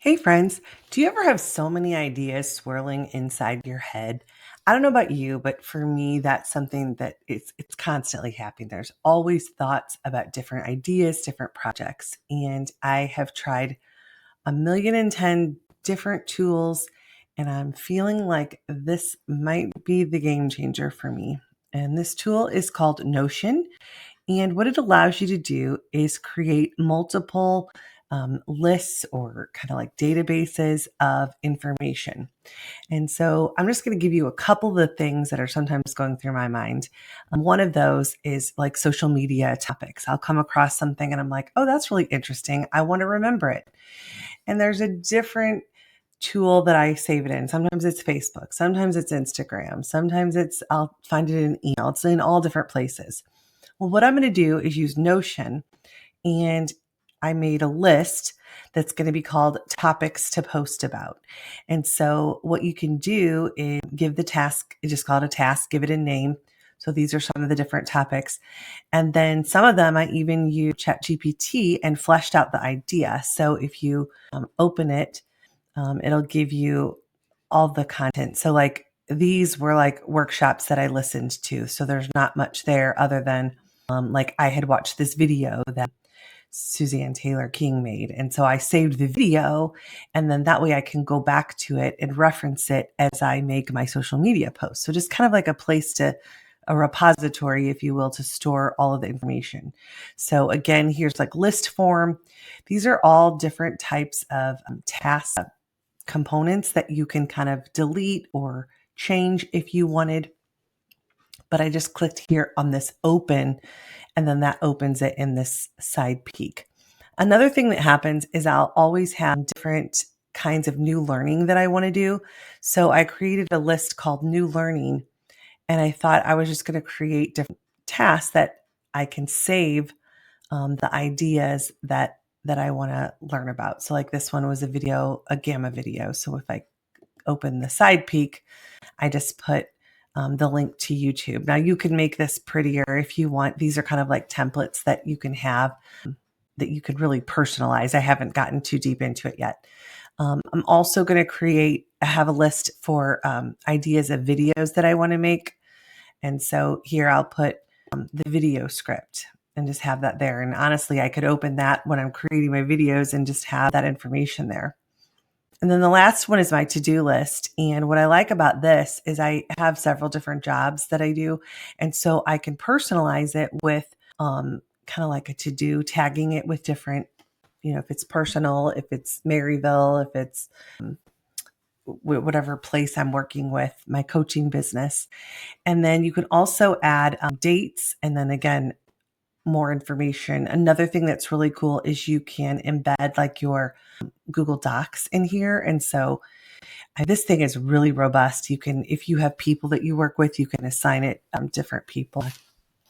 Hey friends, do you ever have so many ideas swirling inside your head? I don't know about you, but for me, that's something that it's constantly happening. There's always thoughts about different ideas, different projects, and I have tried a million and 10 different tools, and I'm feeling like this might be the game changer for me. And this tool is called Notion. And what it allows you to do is create multiple lists or kind of like databases of information. And so I'm just going to give you a couple of the things that are sometimes going through my mind. One of those is like social media topics. I'll come across something and I'm like, oh, that's really interesting. I want to remember it. And there's a different tool that I save it in. Sometimes it's Facebook, sometimes it's Instagram, sometimes I'll find it in email. It's in all different places. Well, what I'm going to do is use Notion, and I made a list that's going to be called topics to post about. And so what you can do is give the task, just call it a task, give it a name. So these are some of the different topics. And then some of them I even use ChatGPT and fleshed out the idea. So if you open it, it'll give you all the content. So like these were like workshops that I listened to. So there's not much there other than like I had watched this video that Suzanne Taylor King made. And so I saved the video, and then that way I can go back to it and reference it as I make my social media posts. So just kind of like a repository, if you will, to store all of the information. So again, here's like list form. These are all different types of task components that you can kind of delete or change if you wanted. But I just clicked here on this open, and then that opens it in this side peek. Another thing that happens is I'll always have different kinds of new learning that I want to do. So I created a list called new learning, and I thought I was just going to create different tasks that I can save the ideas that I want to learn about. So like this one was a gamma video. So if I open the side peek, I just put the link to YouTube. Now you can make this prettier if you want. These are kind of like templates that you can have that you could really personalize. I haven't gotten too deep into it yet. I'm also going to have a list for ideas of videos that I want to make. And so here I'll put the video script and just have that there. And honestly, I could open that when I'm creating my videos and just have that information there. And then the last one is my to-do list. And what I like about this is I have several different jobs that I do. And so I can personalize it with kind of like a to-do, tagging it with different, if it's personal, if it's Maryville, if it's whatever place I'm working with, my coaching business. And then you can also add dates, and then again, more information. Another thing that's really cool is you can embed like your Google Docs in here. And so this thing is really robust. If you have people that you work with, you can assign it different people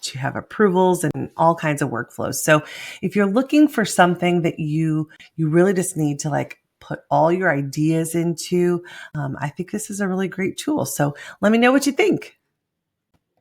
to have approvals and all kinds of workflows. So if you're looking for something that you really just need to like put all your ideas into, I think this is a really great tool. So let me know what you think.